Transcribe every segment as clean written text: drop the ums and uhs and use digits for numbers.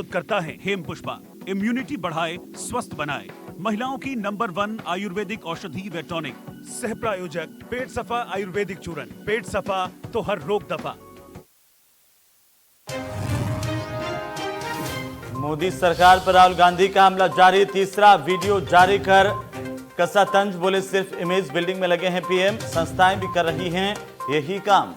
प्रस्तुत करता है हेम पुष्पा। इम्यूनिटी बढ़ाए, स्वस्थ बनाए, महिलाओं की नंबर 1 आयुर्वेदिक औषधि व टॉनिक। सह प्रायोजक पेट सफा आयुर्वेदिक चूरन। पेट सफा तो हर रोग दफा। मोदी सरकार पर राहुल गांधी का हमला जारी, तीसरा वीडियो जारी कर कसा तंज बोले, सिर्फ इमेज बिल्डिंग में लगे हैं पीएम, संस्थाएं भी कर रही हैं यही काम।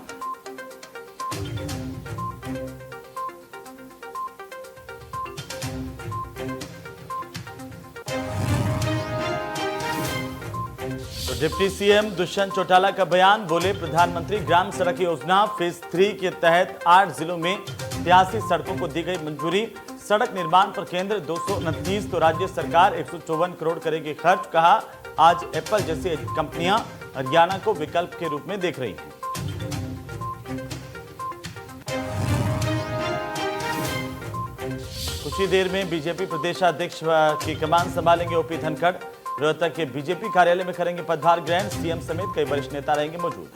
तो डिप्टी सीएम दुष्यंत चौटाला का बयान, बोले प्रधानमंत्री ग्राम सड़क योजना फेज 3 के तहत 8 जिलों में 83 सड़कों को दी गई मंजूरी। सड़क निर्माण पर केंद्र 229 तो राज्य सरकार 154 करोड़ करेगी खर्च। कहा आज एप्पल जैसी कंपनियां हरियाणा को विकल्प के रूप में देख रही हैं। कुछ ही देर में बीजेपी प्रदेशाध्यक्ष की कमान संभालेंगे ओपी धनखड़। रोहतक के बीजेपी कार्यालय में करेंगे पदभार ग्रहण, सीएम समेत कई वरिष्ठ नेता रहेंगे मौजूद।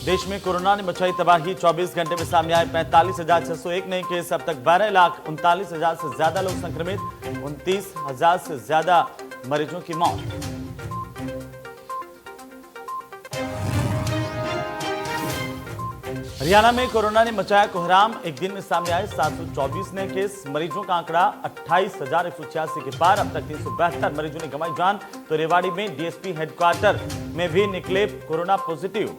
देश में कोरोना ने मचाई तबाही, 24 घंटे में सामने आए 45,601 नए केस। अब तक 12,39,000 से ज्यादा लोग संक्रमित, 29,000 से ज्यादा मरीजों की मौत। हरियाणा में कोरोना ने मचाया कोहराम, एक दिन में सामने आए 724 नए केस। मरीजों का आंकड़ा 28,186 के पार। अब तक 372 मरीजों ने गंवाई जान। तो रेवाड़ी में डीएसपी हेडक्वार्टर में भी निकले कोरोना पॉजिटिव।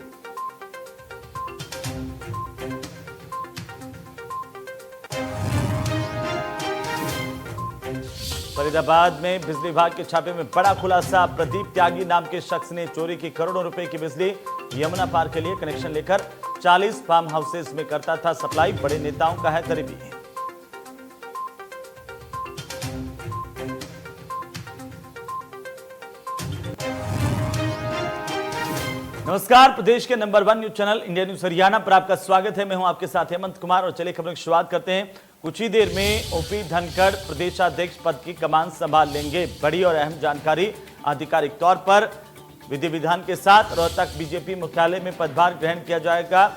फरीदाबाद में बिजली विभाग के छापे में बड़ा खुलासा, प्रदीप त्यागी नाम के शख्स ने चोरी की करोड़ों रुपए की बिजली यमुना पार के लिए कनेक्शन लेकर 40 फार्म हाउसेस में करता था सप्लाई। बड़े नेताओं का है करीबी। नमस्कार, प्रदेश के number 1 news channel India news Haryana पर आपका स्वागत है। मैं हूं आपके साथ हेमंत कुमार और चलिए खबरों की शुरुआत करते हैं। कुछ ही देर में ओपी धनखड़ प्रदेशाध्यक्ष पद की कमान संभाल लेंगे। बड़ी और अहम जानकारी, आधिकारिक तौर पर विधि विधान के साथ रोहतक बीजेपी मुख्यालय में पदभार ग्रहण किया जाएगा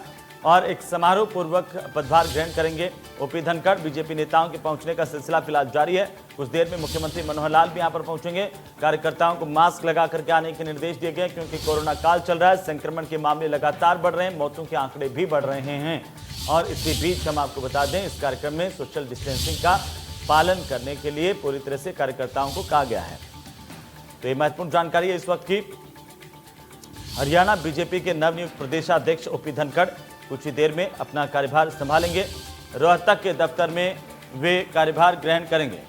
और एक समारोह पूर्वक पदभार ग्रहण करेंगे ओपी धनखड़। बीजेपी नेताओं के पहुंचने का सिलसिला फिलहाल जारी है। कुछ देर में मुख्यमंत्री मनोहर लाल भी यहां पर पहुंचेंगे। कार्यकर्ताओं को मास्क लगा करके आने के निर्देश दिए गए क्योंकि कोरोना काल चल रहा है, संक्रमण के मामले लगातार बढ़ रहे हैं, मौतों के आंकड़े भी बढ़ रहे हैं। और इसी बीच हम आपको बता दें, इस कार्यक्रम में सोशल डिस्टेंसिंग का पालन करने के लिए पूरी तरह से कार्यकर्ताओं को कहा गया है। तो ये महत्वपूर्ण जानकारी है इस वक्त की। हरियाणा बीजेपी के नवनियुक्त प्रदेशाध्यक्ष ओपी धनखड़ कुछ ही देर में अपना कार्यभार संभालेंगे। रोहतक के दफ्तर में वे कार्यभार ग्रहण करेंगे।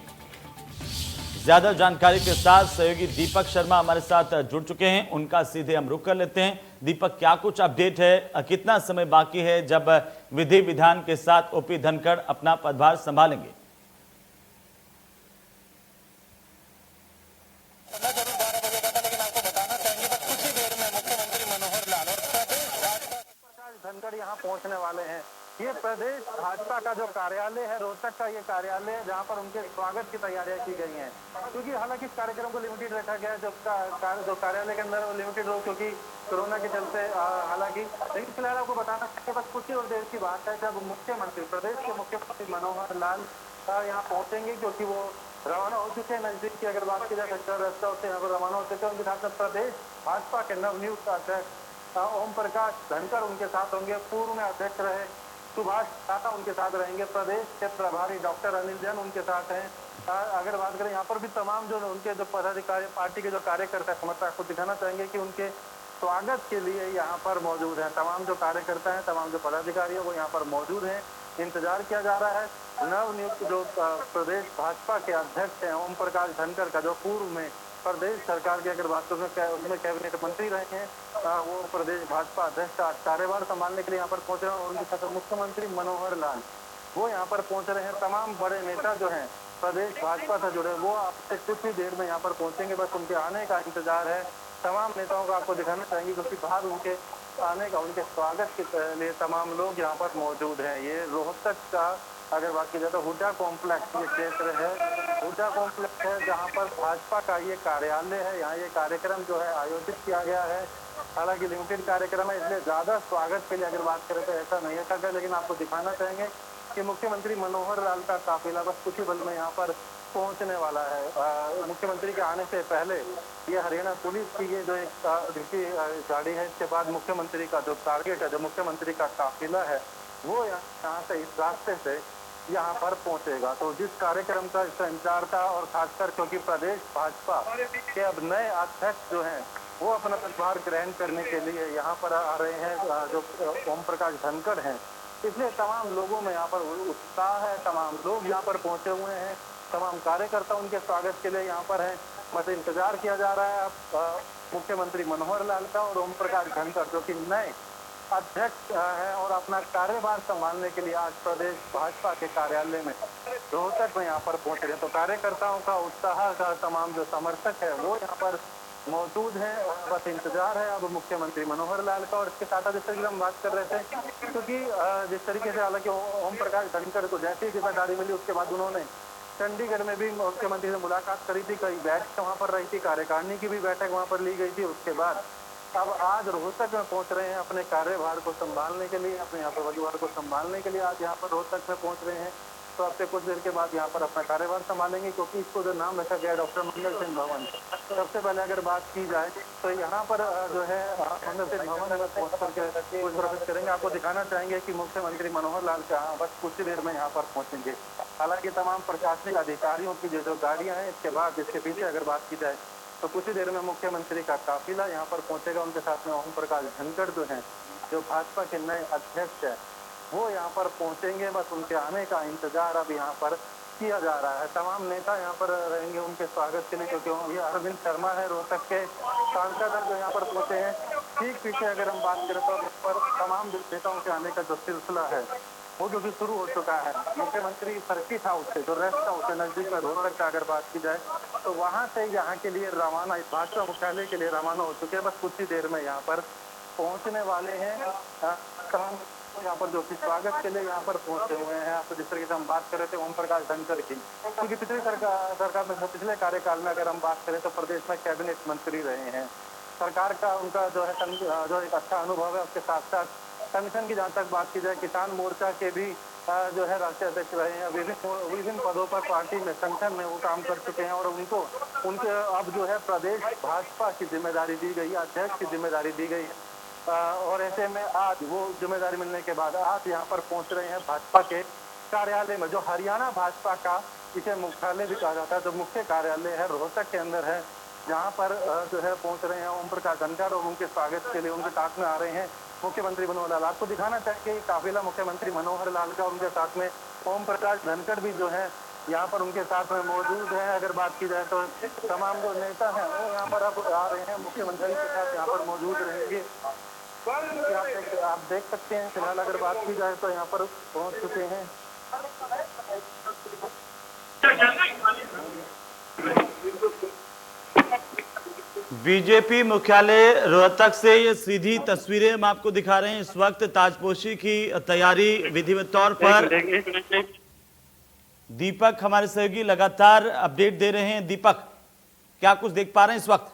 ज्यादा जानकारी के साथ सहयोगी दीपक शर्मा हमारे साथ जुड़ चुके हैं, उनका सीधे हम रुख कर लेते हैं। दीपक, क्या कुछ अपडेट है, कितना समय बाकी है जब विधि विधान के साथ ओपी धनखड़ अपना पदभार संभालेंगे? धनखड़ यहाँ पहुँचने वाले हैं। ये प्रदेश भाजपा का जो कार्यालय है, रोहतक का ये कार्यालय है जहाँ पर उनके स्वागत की तैयारियां की गई हैं। क्योंकि हालांकि इस कार्यक्रम को लिमिटेड रखा गया है, जो कार्यालय के अंदर वो लिमिटेड हो क्योंकि कोरोना के चलते हालांकि। लेकिन फिलहाल आपको बताना चाहिए बस कुछ ही और देर की बात है जब प्रदेश के मुख्यमंत्री मनोहर लाल यहाँ पहुंचेंगे, क्योंकि वो रवाना हो चुके हैं। नजदीक की अगर बात की जाए तो रास्ता होते यहाँ पर रवाना हो चुके हैं। उनके साथ प्रदेश भाजपा के नवनियुक्त अध्यक्ष ओम प्रकाश धनखड़ उनके साथ होंगे। पूर्व में अध्यक्ष रहे सुभाष टाटा उनके साथ रहेंगे। प्रदेश के प्रभारी डॉक्टर अनिल जैन उनके साथ हैं। अगर बात करें यहाँ पर भी तमाम जो उनके जो पदाधिकारी, पार्टी के जो कार्यकर्ता समर्थक को दिखाना चाहेंगे कि उनके स्वागत के लिए यहाँ पर मौजूद हैं। तमाम जो कार्यकर्ता हैं, तमाम जो पदाधिकारी है वो यहाँ पर मौजूद हैं। इंतजार किया जा रहा है नवनियुक्त जो प्रदेश भाजपा के अध्यक्ष हैं ओम प्रकाश धनखड़ का, जो पूर्व में प्रदेश सरकार की अगर बात करें उसमें कैबिनेट मंत्री रहे हैं, वो प्रदेश भाजपा अध्यक्ष का कार्यभार संभालने के लिए यहाँ पर पहुंच रहे हैं। और उनके साथ मुख्यमंत्री मनोहर लाल वो यहाँ पर पहुंच रहे हैं। तमाम बड़े नेता जो हैं प्रदेश भाजपा से जुड़े वो आपसे कुछ ही देर में यहाँ पर पहुंचेंगे। बस उनके आने का इंतजार है। तमाम नेताओं को आपको दिखाना चाहेंगे क्योंकि बाहर उनके आने का, उनके स्वागत के लिए तमाम लोग यहाँ पर मौजूद हैं। ये रोहतक का अगर बात की जाए तो हुड्डा कॉम्प्लेक्स ये क्षेत्र है। हुड्डा कॉम्प्लेक्स है जहाँ पर भाजपा का ये कार्यालय है। यहाँ ये कार्यक्रम जो है आयोजित किया गया है। हालांकि लिमिटेड कार्यक्रम है, इसलिए ज्यादा स्वागत के लिए अगर बात करें तो ऐसा नहीं है, लेकिन आपको दिखाना चाहेंगे कि मुख्यमंत्री मनोहर लाल का काफिला बस कुछ ही पल में यहाँ पर पहुंचने वाला है। मुख्यमंत्री के आने से पहले ये हरियाणा पुलिस की ये जो एक गाड़ी है, इसके बाद मुख्यमंत्री का जो टारगेट है, जो मुख्यमंत्री का काफिला है, वो यहाँ से इस रास्ते से यहाँ पर पहुंचेगा। तो जिस कार्यक्रम का इसका इंतजार था, और खासकर क्योंकि प्रदेश भाजपा के अब नए अध्यक्ष जो हैं वो अपना पदभार ग्रहण करने के लिए यहाँ पर आ रहे हैं, जो ओम प्रकाश धनखड़ हैं, इसलिए तमाम लोगों में यहाँ पर उत्साह है। तमाम लोग यहाँ पर पहुंचे हुए हैं, तमाम कार्यकर्ता उनके स्वागत के लिए यहाँ पर हैं। बस इंतजार किया जा रहा है अब मुख्यमंत्री मनोहर लाल का और ओम प्रकाश धनखड़ जो कि नए अध्यक्ष है और अपना कार्यभार संभालने के लिए आज प्रदेश भाजपा के कार्यालय में रोहतक में यहाँ पर पहुंच रहे हैं। तो कार्यकर्ताओं का उत्साह का तमाम जो समर्थक है वो यहाँ पर मौजूद है। बस इंतजार है अब मुख्यमंत्री मनोहर लाल का। और इसके साथ जिस तरीके से हम बात कर रहे थे, क्योंकि जिस तरीके से हालांकि ओम प्रकाश धनखड़ को जैसे ही जिम्मेदारी मिली उसके बाद उन्होंने चंडीगढ़ में भी मुख्यमंत्री से मुलाकात करी थी, कई बैठक वहाँ पर रही थी, कार्यकारिणी की भी बैठक वहाँ पर ली गई थी। उसके बाद अब आज रोहतक में पहुंच रहे हैं अपने कार्यभार को संभालने के लिए, अपने यहाँ पर परिवार को संभालने के लिए आज यहाँ पर रोहतक में पहुंच रहे हैं। तो अब से कुछ देर के बाद यहाँ पर अपना कार्यभार संभालेंगे, क्योंकि इसको जो नाम रखा गया डॉक्टर मंगल सिंह भवन। सबसे पहले अगर बात की जाए तो यहाँ पर जो है मंगल सिंह भवन अगर पहुँच करके कुछ प्रवेश करेंगे, आपको दिखाना चाहेंगे कि मुख्यमंत्री मनोहर लाल का बस कुछ ही देर में यहाँ पर पहुँचेंगे। हालांकि तमाम प्रशासनिक अधिकारियों की जो गाड़ियाँ हैं, इसके बाद इसके पीछे अगर बात की जाए तो कुछ ही देर में मुख्यमंत्री का काफिला यहाँ पर पहुंचेगा। उनके साथ में ओम प्रकाश धनखड़ जो हैं, जो भाजपा के नए अध्यक्ष हैं, वो यहाँ पर पहुंचेंगे। बस उनके आने का इंतजार अब यहाँ पर किया जा रहा है। तमाम नेता यहाँ पर रहेंगे उनके स्वागत के लिए, क्योंकि ये अरविंद शर्मा है रोहतक के सांसद जो यहाँ पर पहुंचे हैं। ठीक पीछे अगर हम बात करें तो पर तमाम नेताओं के आने का जो सिलसिला है वो क्योंकि शुरू हो चुका है। मुख्यमंत्री सर्किट हाउस से, जो रेस्ट हाउस से नजदीक में रोहतक का अगर बात की जाए तो वहां से यहाँ के लिए रवाना, भाजपा मुख्यालय के लिए रवाना हो चुके हैं। बस कुछ ही देर में यहाँ पर पहुंचने वाले हैं। तमाम यहाँ पर जो कि स्वागत के लिए यहाँ पर पहुंचे हुए हैं। आपको जिस तरीके से हम बात कर रहे थे ओम प्रकाश धनखड़ की, क्योंकि पिछली सरकार में पिछले कार्यकाल में अगर हम बात करें तो प्रदेश में कैबिनेट मंत्री रहे हैं। सरकार का उनका जो है जो एक अच्छा अनुभव है। उसके साथ साथ संगठन की जहाँ तक बात की जाए, किसान मोर्चा के भी जो है राष्ट्रीय अध्यक्ष रहे हैं। विभिन्न पदों पर पार्टी में, संगठन में वो काम कर चुके हैं और उनके अब जो है प्रदेश भाजपा की जिम्मेदारी दी गई, अध्यक्ष की जिम्मेदारी दी गई। और ऐसे में आज वो जिम्मेदारी मिलने के बाद आज यहाँ पर पहुंच रहे हैं भाजपा के कार्यालय में, जो हरियाणा भाजपा का इसे मुख्यालय भी कहा जाता है, जो मुख्य कार्यालय है रोहतक के अंदर है, जहाँ पर जो है पहुंच रहे हैं ओम प्रकाश धनखड़ और उनके स्वागत के लिए उनके साथ में आ रहे हैं मुख्यमंत्री मनोहर लाल। आपको दिखाना चाहिए काफिला मुख्यमंत्री मनोहर लाल का, उनके साथ में ओम प्रकाश धनखड़ भी जो है यहाँ पर उनके साथ में मौजूद है। अगर बात की जाए तो तमाम जो नेता हैं वो यहाँ पर अब आ रहे हैं, मुख्यमंत्री के साथ यहाँ पर मौजूद रहेंगे। आप देख सकते हैं फिलहाल अगर बात की जाए तो यहाँ पर पहुँच चुके हैं। बीजेपी मुख्यालय रोहतक से ये सीधी तस्वीरें हम आपको दिखा रहे हैं। इस वक्त ताजपोशी की तैयारी विधिवत तौर पर दीपक हमारे सहयोगी लगातार अपडेट दे रहे हैं। दीपक, क्या कुछ देख पा रहे हैं इस वक्त?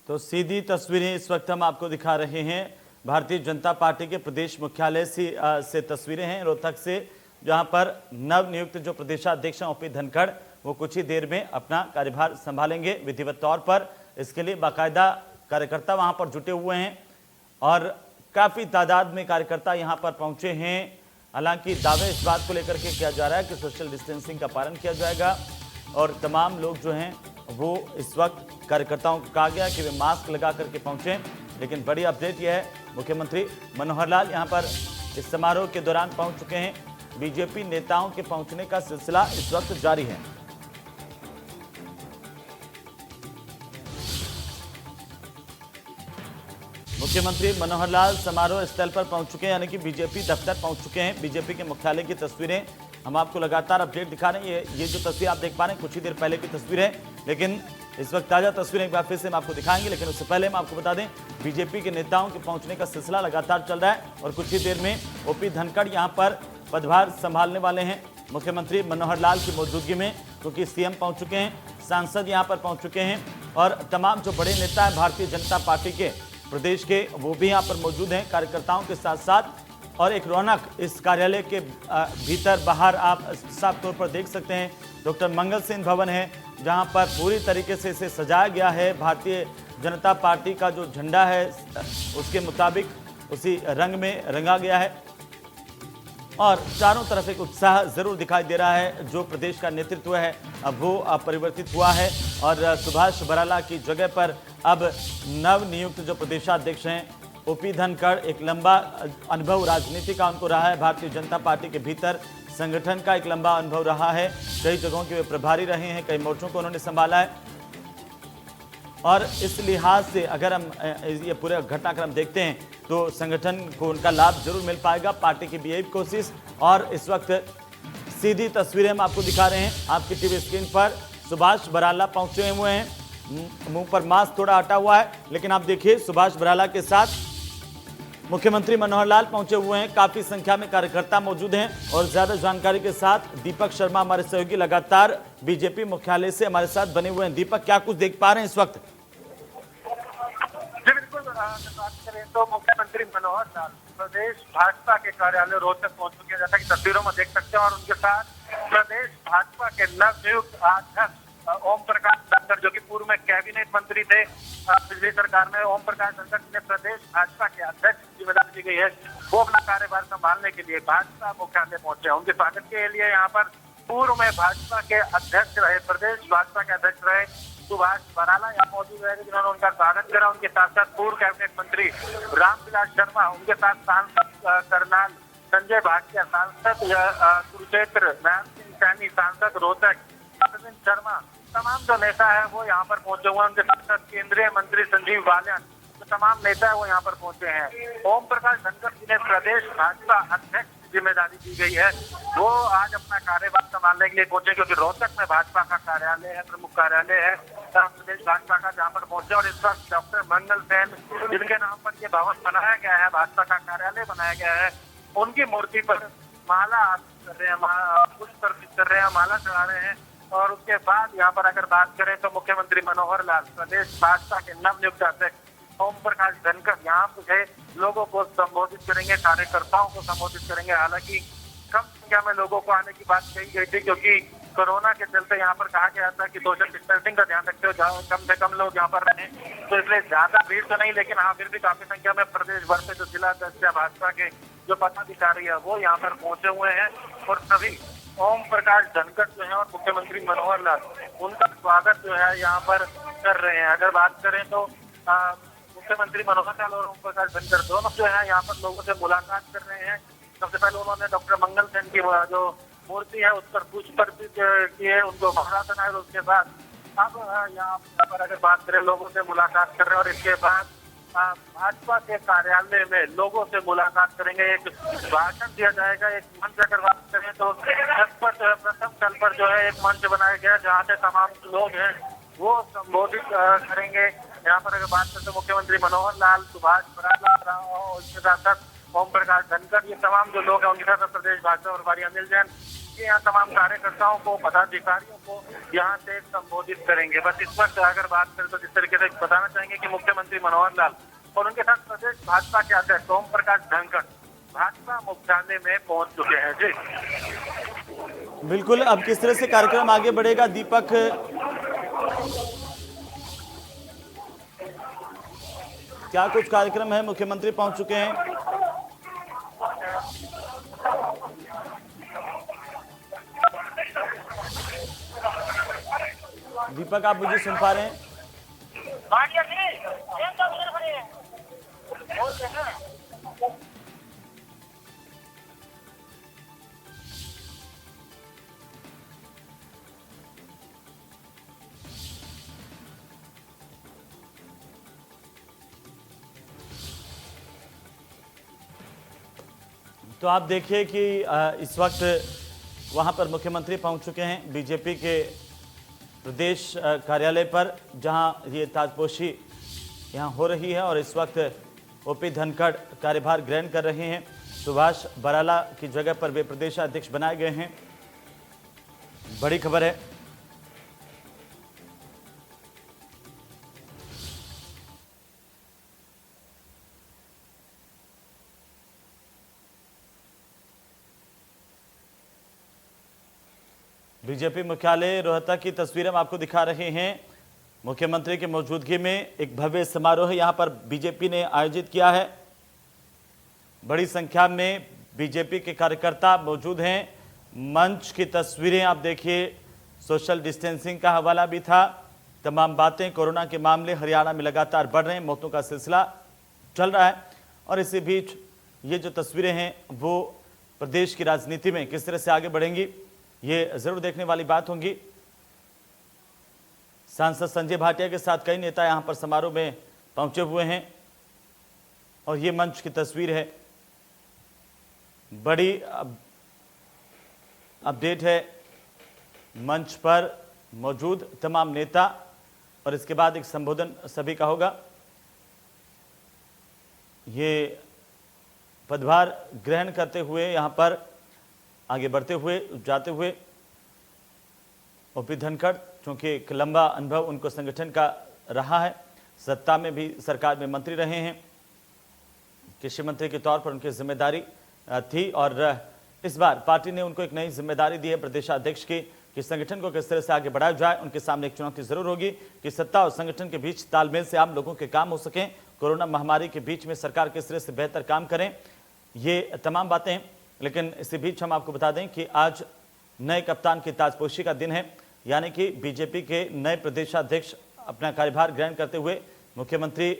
तो सीधी तस्वीरें इस वक्त हम आपको दिखा रहे हैं। भारतीय जनता पार्टी के प्रदेश मुख्यालय से तस्वीरें हैं रोहतक से, जहां पर नवनियुक्त जो प्रदेशाध्यक्ष हैं ओपी धनखड़, वो कुछ ही देर में अपना कार्यभार संभालेंगे विधिवत तौर पर। इसके लिए बाकायदा कार्यकर्ता वहां पर जुटे हुए हैं और काफ़ी तादाद में कार्यकर्ता यहां पर पहुंचे हैं। हालांकि दावे इस बात को लेकर के किया जा रहा है कि सोशल डिस्टेंसिंग का पालन किया जाएगा और तमाम लोग जो हैं वो इस वक्त कार्यकर्ताओं को कहा गया कि वे मास्क लगा करके पहुंचे। लेकिन बड़ी अपडेट यह है, मुख्यमंत्री मनोहर लाल यहां पर इस समारोह के दौरान पहुंच चुके हैं। बीजेपी नेताओं के पहुंचने का सिलसिला इस वक्त जारी है। मुख्यमंत्री मनोहर लाल समारोह स्थल पर पहुंच चुके हैं, यानी कि बीजेपी दफ्तर पहुंच चुके हैं। बीजेपी के मुख्यालय की तस्वीरें हम आपको लगातार अपडेट दिखा रहे हैं। ये जो तस्वीर आप देख पा रहे हैं कुछ ही देर पहले की तस्वीर है, लेकिन इस वक्त ताजा तस्वीरें एक बार फिर से हम आपको दिखाएंगे। लेकिन उससे पहले हम आपको बता दें, बीजेपी के नेताओं के पहुंचने का सिलसिला लगातार चल रहा है और कुछ ही देर में ओपी धनखड़ यहां पर पदभार संभालने वाले हैं मुख्यमंत्री मनोहर लाल की मौजूदगी में, क्योंकि सीएम पहुंच चुके हैं, सांसद यहां पर पहुंच चुके हैं और तमाम जो बड़े नेता हैं भारतीय जनता पार्टी के प्रदेश के, वो भी यहां पर मौजूद हैं कार्यकर्ताओं के साथ साथ। और एक रौनक इस कार्यालय के भीतर बाहर आप साफ तौर पर देख सकते हैं। डॉक्टर मंगल सेन भवन है, जहां पर पूरी तरीके से इसे सजाया गया है। भारतीय जनता पार्टी का जो झंडा है उसके मुताबिक उसी रंग में रंगा गया है और चारों तरफ एक उत्साह जरूर दिखाई दे रहा है। जो प्रदेश का नेतृत्व है अब वो परिवर्तित हुआ है और सुभाष बराला की जगह पर अब नव नियुक्त जो प्रदेशाध्यक्ष हैं ओपी धनखड़, एक लंबा अनुभव राजनीति का उनको रहा है। भारतीय जनता पार्टी के भीतर संगठन का एक लंबा अनुभव रहा है, कई जगहों के वे प्रभारी रहे हैं, कई मोर्चों को उन्होंने संभाला है और इस लिहाज से अगर हम ये पूरे घटनाक्रम देखते हैं तो संगठन को उनका लाभ जरूर मिल पाएगा। पार्टी की भी यही कोशिश। और इस वक्त सीधी तस्वीरें हम आपको दिखा रहे हैं आपकी टीवी स्क्रीन पर। सुभाष बराला पहुंचे हुए हैं, मुंह पर मास्क थोड़ा हटा हुआ है, लेकिन आप देखिए सुभाष बराला के साथ मुख्यमंत्री मनोहर लाल पहुंचे हुए हैं। काफी संख्या में कार्यकर्ता मौजूद हैं और ज्यादा जानकारी के साथ दीपक शर्मा हमारे सहयोगी लगातार बीजेपी मुख्यालय से हमारे साथ बने हुए हैं। दीपक, क्या कुछ देख पा रहे हैं इस वक्त? जी बिल्कुल, बात करें तो मुख्यमंत्री मनोहर लाल प्रदेश भाजपा के कार्यालय रोहतक पहुंच चुके हैं, जैसा कि तस्वीरों में देख सकते हैं। और उनके साथ प्रदेश भाजपा के नवनियुक्त अध्यक्ष ओम प्रकाश धनखड़, जो कि पूर्व में कैबिनेट मंत्री थे पिछली सरकार में, ओम प्रकाश धनखड़ ने प्रदेश भाजपा के अध्यक्ष की जिम्मेदारी दी गई है, वो अपना कार्यभार संभालने के लिए भाजपा मुख्यालय पहुंचे हैं। उनके स्वागत के लिए यहाँ पर पूर्व में भाजपा के अध्यक्ष रहे, प्रदेश भाजपा के अध्यक्ष रहे सुभाष बराला यहाँ मौजूद रहे, जिन्होंने उनका स्वागत करा। उनके साथ साथ पूर्व कैबिनेट मंत्री रामविलास शर्मा, उनके साथ सांसद करनाल संजय भाटिया, सांसद कुरुक्षेत्र नारायण सिंह सैनी, सांसद रोहतक अरविंद शर्मा, तमाम जो नेता है वो यहाँ पर पहुंचे हुए हैं। उनके साथ साथ केंद्रीय मंत्री संजीव बालियान, जो तमाम नेता है वो यहाँ पर पहुंचे हैं। ओम प्रकाश धनखड़ जी ने प्रदेश भाजपा अध्यक्ष जिम्मेदारी दी गई है, वो आज अपना कार्यभार संभालने के लिए पहुंचे, क्योंकि रोहतक में भाजपा का कार्यालय है, प्रमुख कार्यालय है प्रदेश भाजपा का, जहाँ पर पहुंचे। और इस वक्त डॉक्टर मंगल सेन, जिनके नाम पर ये भवन बनाया गया है, भाजपा का कार्यालय बनाया गया है, उनकी मूर्ति पर माला कर रहे हैं, पुष्प अर्पित कर रहे हैं, माला चढ़ा रहे हैं। और उसके बाद यहाँ पर अगर बात करें तो मुख्यमंत्री मनोहर लाल प्रदेश भाजपा के नवनियुक्त अध्यक्ष ओम प्रकाश धनखड़ यहाँ पे लोगों को संबोधित करेंगे, कार्यकर्ताओं को संबोधित करेंगे। हालांकि कम संख्या में लोगों को आने की बात कही गई थी, क्योंकि कोरोना के चलते यहाँ पर कहा गया था कि सोशल डिस्टेंसिंग का ध्यान रखते हो, कम से कम लोग यहाँ पर रहें, तो इसलिए ज्यादा भीड़ तो नहीं, लेकिन हाँ फिर भी काफी संख्या में प्रदेश भर से जो जिला अध्यक्ष है भाजपा के जो पदाधिकारी है वो यहाँ पर पहुंचे हुए हैं। और सभी ओम प्रकाश धनखड़ जो है और मुख्यमंत्री मनोहर लाल, उनका स्वागत जो है यहाँ पर कर रहे हैं। अगर बात करें तो मुख्यमंत्री मनोहर लाल और ओम प्रकाश धनखड़ दोनों जो है यहाँ पर लोगों से मुलाकात कर रहे हैं। सबसे पहले उन्होंने डॉक्टर मंगल सेन की जो मूर्ति है उस पर पुष्प अर्पित किए, उनको माला बनाए। उसके बाद अब यहाँ पर अगर बात करें लोगों से मुलाकात कर रहे हैं और इसके बाद भाजपा के कार्यालय में लोगों से मुलाकात करेंगे, एक भाषण दिया जाएगा। एक मंच अगर बात करें तो प्रथम तल पर जो है एक मंच बनाया गया, जहाँ से तमाम लोग हैं वो संबोधित करेंगे। यहाँ पर अगर बात करें तो मुख्यमंत्री मनोहर लाल, सुभाष बराला और उसके साथ साथ ओम प्रकाश धनखड़, ये तमाम जो लोग हैं उनके साथ प्रदेश भाजपा प्रभारी अनिल जैन, ये यहाँ तमाम कार्यकर्ताओं को, पदाधिकारियों को यहाँ से संबोधित करेंगे। बस इस वक्त अगर बात करें तो जिस तरीके से बताना चाहेंगे कि मुख्यमंत्री मनोहर लाल और उनके साथ प्रदेश भाजपा के अध्यक्ष ओम प्रकाश धनखड़ भाजपा मुख्यालय में पहुंच चुके हैं। जी बिल्कुल, अब किस तरह से कार्यक्रम आगे बढ़ेगा दीपक? क्या कुछ कार्यक्रम है? मुख्यमंत्री पहुंच चुके हैं। दीपक, आप मुझे सुन पा रहे हैं? तो आप देखिए कि इस वक्त वहां पर मुख्यमंत्री पहुंच चुके हैं बीजेपी के प्रदेश कार्यालय पर, जहां ये ताजपोशी यहां हो रही है और इस वक्त ओपी धनखड़ कार्यभार ग्रहण कर रहे हैं। सुभाष बराला की जगह पर वे प्रदेशाध्यक्ष बनाए गए हैं। बड़ी खबर है। बीजेपी मुख्यालय रोहतक की तस्वीरें हम आपको दिखा रहे हैं। मुख्यमंत्री की मौजूदगी में एक भव्य समारोह यहां पर बीजेपी ने आयोजित किया है। बड़ी संख्या में बीजेपी के कार्यकर्ता मौजूद हैं। मंच की तस्वीरें आप देखिए। सोशल डिस्टेंसिंग का हवाला भी था। तमाम बातें। कोरोना के मामले हरियाणा में लगातार बढ़ रहे हैं, मौतों का सिलसिला चल रहा है और इसी बीच ये जो तस्वीरें हैं वो प्रदेश की राजनीति में किस तरह से आगे बढ़ेंगी, ये जरूर देखने वाली बात होगी। सांसद संजय भाटिया के साथ कई नेता यहां पर समारोह में पहुंचे हुए हैं और ये मंच की तस्वीर है। बड़ी अपडेट है। मंच पर मौजूद तमाम नेता और इसके बाद एक संबोधन सभी का होगा। ये पदभार ग्रहण करते हुए यहां पर आगे बढ़ते हुए जाते हुए ओपी धनखड़, चूंकि एक लंबा अनुभव उनको संगठन का रहा है, सत्ता में भी सरकार में मंत्री रहे हैं, कृषि मंत्री के तौर पर उनकी जिम्मेदारी थी और इस बार पार्टी ने उनको एक नई जिम्मेदारी दी है प्रदेशाध्यक्ष की कि संगठन को किस तरह से आगे बढ़ाया जाए। उनके सामने एक चुनौती जरूर होगी कि सत्ता और संगठन के बीच तालमेल से आम लोगों के काम हो सकें। कोरोना महामारी के बीच में सरकार किस तरह से बेहतर काम करें, ये तमाम बातें हैं। लेकिन इसी बीच हम आपको बता दें कि आज नए कप्तान की ताजपोशी का दिन है, यानी कि बीजेपी के नए प्रदेशाध्यक्ष अपना कार्यभार ग्रहण करते हुए मुख्यमंत्री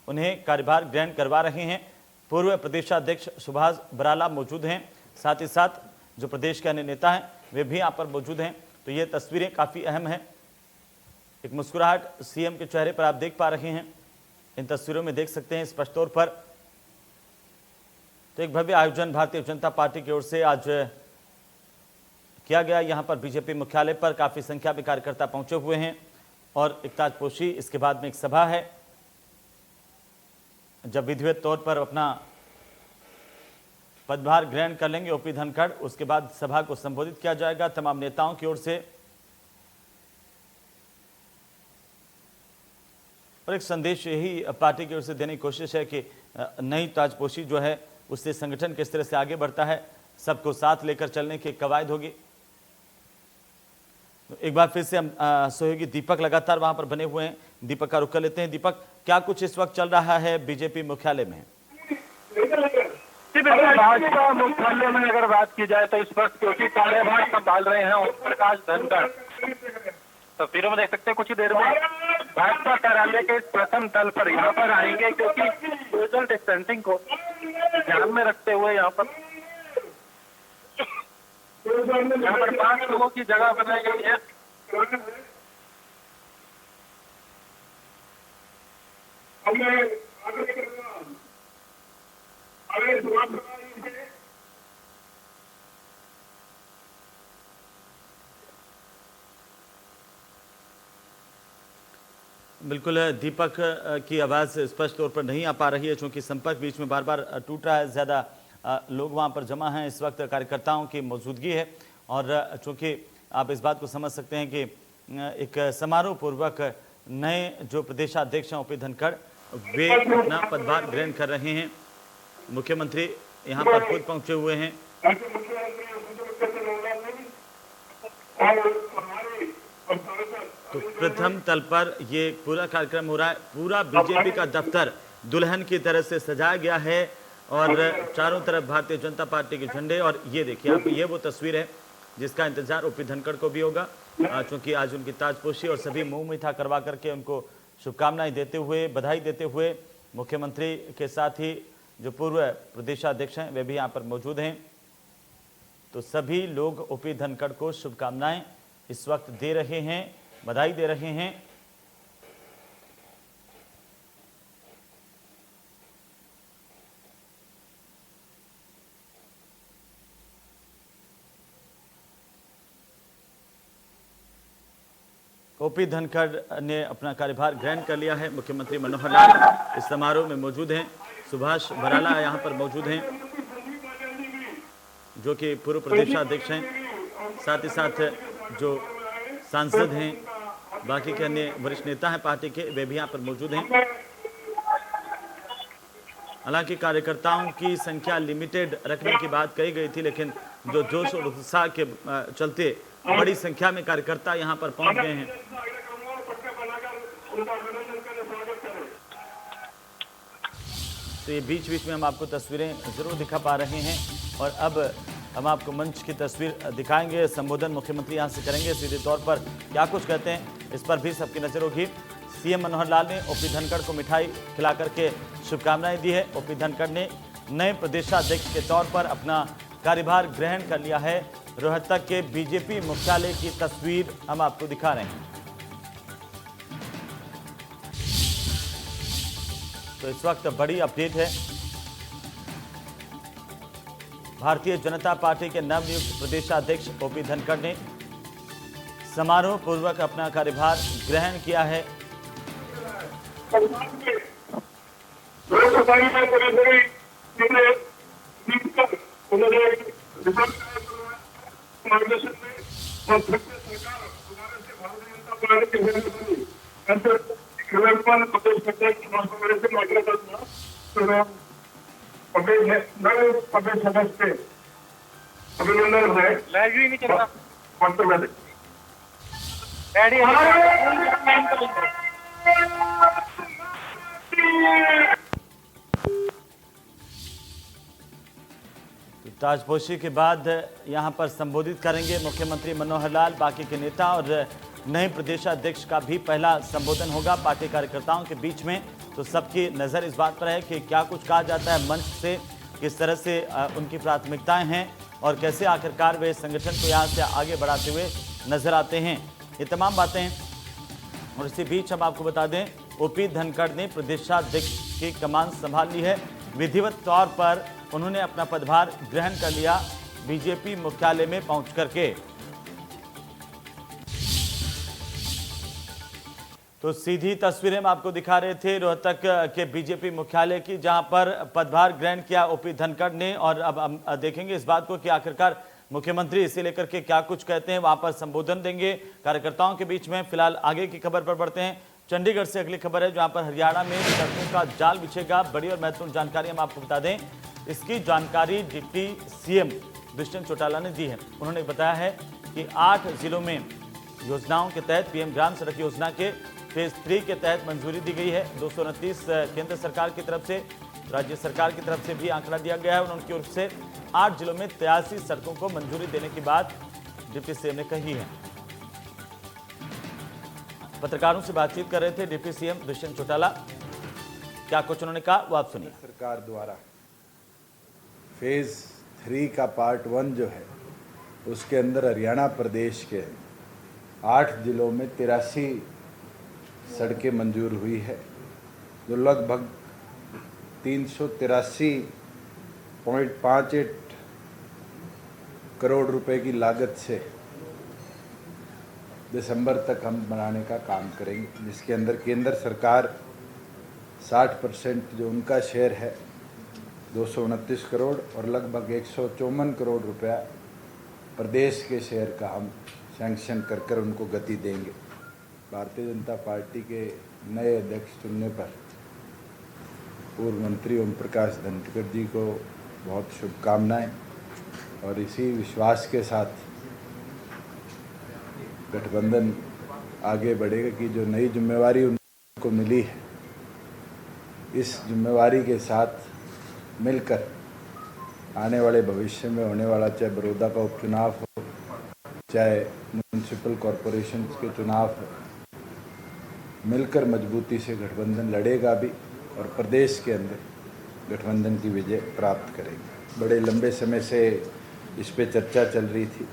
उन्हें कार्यभार ग्रहण करवा रहे हैं। पूर्व प्रदेशाध्यक्ष सुभाष बराला मौजूद हैं, साथ ही साथ जो प्रदेश के अन्य नेता हैं वे भी यहाँ पर मौजूद हैं। तो ये तस्वीरें काफ़ी अहम हैं। एक मुस्कुराहट सीएम के चेहरे पर आप देख पा रहे हैं, इन तस्वीरों में देख सकते हैं स्पष्ट तौर पर। तो एक भव्य आयोजन भारतीय जनता पार्टी की ओर से आज किया गया। यहाँ पर बीजेपी मुख्यालय पर काफ़ी संख्या में कार्यकर्ता पहुंचे हुए हैं और एक ताजपोशी, इसके बाद में एक सभा है। जब विधिवत तौर पर अपना पदभार ग्रहण कर लेंगे ओपी धनखड़, उसके बाद सभा को संबोधित किया जाएगा तमाम नेताओं की ओर से। और एक संदेश यही पार्टी की ओर से देने की कोशिश है कि नई ताजपोशी जो है उससे संगठन किस तरह से आगे बढ़ता है, सबको साथ लेकर चलने की कवायद होगी। तो एक बार फिर से हम सहयोगी दीपक लगातार वहां पर बने हुए हैं, दीपक का रुख कर लेते हैं। दीपक, क्या कुछ इस वक्त चल रहा है बीजेपी मुख्यालय में? भाजपा मुख्यालय में अगर बात की जाए तो इस वक्त क्योंकि कार्यभार संभाल रहे हैं ओम प्रकाश धनखड़, तस्वीरों में देख सकते हैं कुछ ही देर में भाजपा कार्यालय के प्रथम तल पर यहाँ पर आएंगे, क्योंकि सोशल डिस्टेंसिंग को ध्यान में रखते हुए यहाँ पर 5 लोगों की जगह बनाई गई है। बिल्कुल, दीपक की आवाज़ स्पष्ट तौर पर नहीं आ पा रही है, चूंकि संपर्क बीच में बार बार टूट रहा है। ज़्यादा लोग वहां पर जमा हैं, इस वक्त कार्यकर्ताओं की मौजूदगी है और चूंकि आप इस बात को समझ सकते हैं कि एक समारोह पूर्वक नए जो प्रदेशाध्यक्ष हैं ओपी धनखड़, वे अपना पदभार ग्रहण कर रहे हैं। मुख्यमंत्री यहाँ पर खुद पहुंचे हुए हैं। तो प्रथम तल पर ये पूरा कार्यक्रम हो रहा है। पूरा बीजेपी का दफ्तर दुल्हन की तरह से सजाया गया है और चारों तरफ भारतीय जनता पार्टी के झंडे। और ये देखिए आप, ये वो तस्वीर है जिसका इंतजार ओपी धनखड़ को भी होगा, क्योंकि आज उनकी ताजपोशी और सभी मुंह मीठा करवा करके उनको शुभकामनाएं देते हुए, बधाई देते हुए मुख्यमंत्री के साथ ही जो पूर्व प्रदेशाध्यक्ष हैं वे भी यहाँ पर मौजूद हैं। तो सभी लोग ओपी धनखड़ को शुभकामनाएं इस वक्त दे रहे हैं, बधाई दे रहे हैं। ओपी धनखड़ ने अपना कार्यभार ग्रहण कर लिया है। मुख्यमंत्री मनोहर लाल इस समारोह में मौजूद हैं। सुभाष बराला यहाँ पर मौजूद हैं, जो कि पूर्व प्रदेशाध्यक्ष हैं। साथ ही साथ जो सांसद हैं, बाकी के अन्य वरिष्ठ नेता हैं पार्टी के, वे भी यहाँ पर मौजूद हैं। हालांकि कार्यकर्ताओं की संख्या लिमिटेड रखने की बात कही गई थी, लेकिन जो जोश और उत्साह के चलते बड़ी संख्या में कार्यकर्ता यहां पर पहुंच गए हैं। तो ये बीच बीच में हम आपको तस्वीरें जरूर दिखा पा रहे हैं और अब हम आपको मंच की तस्वीर दिखाएंगे। संबोधन मुख्यमंत्री यहां से करेंगे, सीधे तौर पर क्या कुछ कहते हैं इस पर भी सबकी नजर होगी। सीएम मनोहर लाल ने ओपी धनखड़ को मिठाई खिला करके शुभकामनाएं दी है। ओपी धनखड़ ने नए प्रदेशाध्यक्ष के तौर पर अपना कार्यभार ग्रहण कर लिया है। रोहतक के बीजेपी मुख्यालय की तस्वीर हम आपको दिखा रहे हैं। तो इस वक्त बड़ी अपडेट है। भारतीय जनता पार्टी के नवनियुक्त प्रदेशाध्यक्ष ओपी धनखड़ ने समारोह पूर्वक अपना कार्यभार ग्रहण किया है। अभिनंदन है। लाइव नहीं चल रहा। ताजपोशी के बाद यहां पर संबोधित करेंगे मुख्यमंत्री मनोहर लाल। बाकी के नेता और नए प्रदेशाध्यक्ष का भी पहला संबोधन होगा पार्टी कार्यकर्ताओं के बीच में। तो सबकी नज़र इस बात पर है कि क्या कुछ कहा जाता है मंच से, किस तरह से उनकी प्राथमिकताएं हैं और कैसे आखिरकार वे संगठन को यहाँ से आगे बढ़ाते हुए नजर आते हैं। ये तमाम बातें हैं। और इसी बीच हम आपको बता दें, ओपी धनखड़ ने प्रदेशाध्यक्ष की कमान संभाल ली है। विधिवत तौर पर उन्होंने अपना पदभार ग्रहण कर लिया बीजेपी मुख्यालय में पहुंच करके। तो सीधी तस्वीरें हम आपको दिखा रहे थे रोहतक के बीजेपी मुख्यालय की, जहां पर पदभार ग्रहण किया ओपी धनखड़ ने। और अब हम देखेंगे इस बात को कि आखिरकार मुख्यमंत्री इसे लेकर के क्या कुछ कहते हैं। वहां पर संबोधन देंगे कार्यकर्ताओं के बीच में। फिलहाल आगे की खबर पर बढ़ते हैं। चंडीगढ़ से अगली खबर है, जहां पर हरियाणा में सड़कों का जाल बिछेगा। बड़ी और महत्वपूर्ण जानकारी हम आपको बता दें। इसकी जानकारी डिप्टी सीएम दुष्यंत चौटाला ने दी है। उन्होंने बताया है कि 8 जिलों में योजनाओं के तहत पीएम ग्राम सड़क योजना के फेज 3 के तहत मंजूरी दी गई है। 229 केंद्र सरकार की तरफ से, राज्य सरकार की तरफ से भी आंकड़ा दिया गया है। उनकी ओर से 8 जिलों में 83 सड़कों को मंजूरी देने की बात डिप्टी सीएम ने कही है। पत्रकारों से बातचीत कर रहे थे डिप्टी सीएम दुष्यंत चौटाला। क्या कुछ उन्होंने कहा वो आप सुनिए। सरकार द्वारा फेज 3 का पार्ट 1 जो है, उसके अंदर हरियाणा प्रदेश के 8 जिलों में 83 सड़कें मंजूर हुई है, जो लगभग 383.58 करोड़ रुपए की लागत से दिसंबर तक हम बनाने का काम करेंगे, जिसके अंदर केंद्र सरकार 60% जो उनका शेयर है 229 करोड़ और लगभग 154 करोड़ रुपया प्रदेश के शेयर का हम सैंक्शन कर उनको गति देंगे। भारतीय जनता पार्टी के नए अध्यक्ष चुनने पर पूर्व मंत्री ओम प्रकाश धनखड़ जी को बहुत शुभकामनाएं और इसी विश्वास के साथ गठबंधन आगे बढ़ेगा कि जो नई जिम्मेवारी उनको मिली है, इस जिम्मेवारी के साथ मिलकर आने वाले भविष्य में होने वाला, चाहे बड़ौदा का उपचुनाव हो, चाहे म्यूनसिपल कॉरपोरेशन के चुनाव हो, मिलकर मजबूती से गठबंधन लड़ेगा भी और प्रदेश के अंदर गठबंधन की विजय प्राप्त करेगा। बड़े लंबे समय से इस पे चर्चा चल रही थी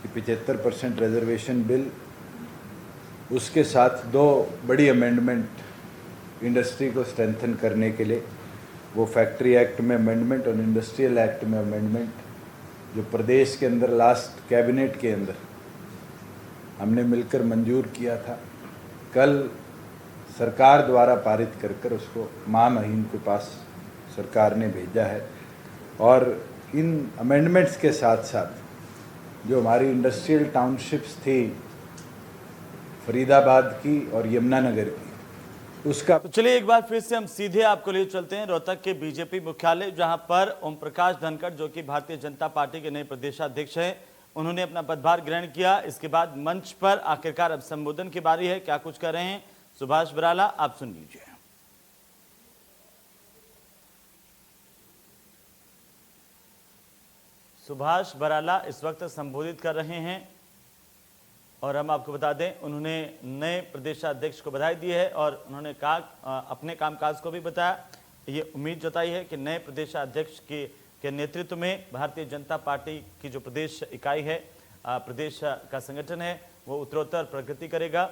कि 75% रिजर्वेशन बिल, उसके साथ 2 बड़ी अमेंडमेंट इंडस्ट्री को स्ट्रेंथन करने के लिए, वो फैक्ट्री एक्ट में अमेंडमेंट और इंडस्ट्रियल एक्ट में अमेंडमेंट, जो प्रदेश के अंदर लास्ट कैबिनेट के अंदर हमने मिलकर मंजूर किया था। कल सरकार द्वारा पारित कर उसको महामहिम के पास सरकार ने भेजा है और इन अमेंडमेंट्स के साथ साथ जो हमारी इंडस्ट्रियल टाउनशिप्स थी फरीदाबाद की और यमुनानगर की, उसका तो चलिए एक बार फिर से हम सीधे आपको लिए चलते हैं रोहतक के बीजेपी मुख्यालय, जहां पर ओम प्रकाश धनखड़ जो कि भारतीय जनता पार्टी के नए प्रदेशाध्यक्ष हैं, उन्होंने अपना पदभार ग्रहण किया। इसके बाद मंच पर आखिरकार अब संबोधन की बारी है। क्या कुछ कर रहे हैं सुभाष बराला, आप सुन लीजिए। सुभाष बराला इस वक्त संबोधित कर रहे हैं और हम आपको बता दें उन्होंने नए प्रदेशाध्यक्ष को बधाई दी है और उन्होंने कहा अपने कामकाज को भी बताया। ये उम्मीद जताई है कि नए प्रदेशाध्यक्ष के नेतृत्व में भारतीय जनता पार्टी की जो प्रदेश इकाई है, प्रदेश का संगठन है, वो उत्तरोत्तर प्रगति करेगा।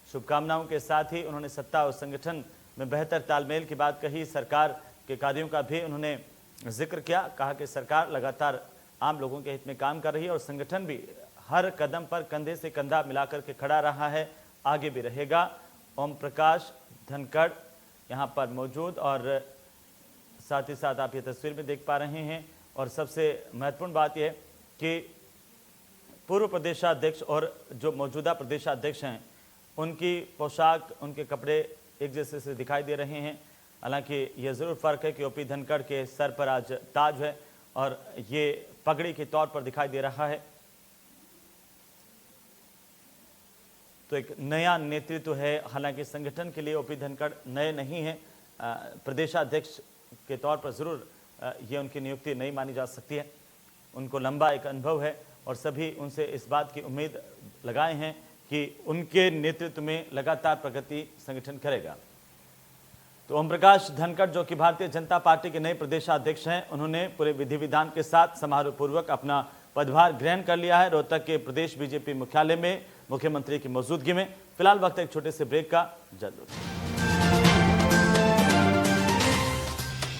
शुभकामनाओं के साथ ही उन्होंने सत्ता और संगठन में बेहतर तालमेल की बात कही। सरकार के कार्यों का भी उन्होंने जिक्र किया, कहा कि सरकार लगातार आम लोगों के हित में काम कर रही है और संगठन भी हर कदम पर कंधे से कंधा मिलाकर के खड़ा रहा है, आगे भी रहेगा। ओम प्रकाश धनखड़ यहाँ पर मौजूद और साथ ही साथ आप ये तस्वीर में देख पा रहे हैं। और सबसे महत्वपूर्ण बात यह है कि पूर्व प्रदेशाध्यक्ष और जो मौजूदा प्रदेशाध्यक्ष हैं उनकी पोशाक, उनके कपड़े एक जैसे से दिखाई दे रहे हैं। हालांकि ये ज़रूर फ़र्क है कि ओपी धनखड़ के सर पर आज ताज है और ये पगड़ी के तौर पर दिखाई दे रहा है। तो एक नया नेतृत्व है। हालांकि संगठन के लिए ओपी धनखड़ नए नहीं हैं, प्रदेशाध्यक्ष के तौर पर ज़रूर ये उनकी नियुक्ति नहीं मानी जा सकती है। उनको लंबा एक अनुभव है और सभी उनसे इस बात की उम्मीद लगाए हैं कि उनके नेतृत्व में लगातार प्रगति संगठन करेगा। तो ओम प्रकाश धनखड़ जो कि भारतीय जनता पार्टी के नए प्रदेशाध्यक्ष हैं, उन्होंने पूरे विधि विधान के साथ समारोह पूर्वक अपना पदभार ग्रहण कर लिया है रोहतक के प्रदेश बीजेपी मुख्यालय में मुख्यमंत्री की मौजूदगी में। फिलहाल वक्त एक छोटे से ब्रेक का, जल्द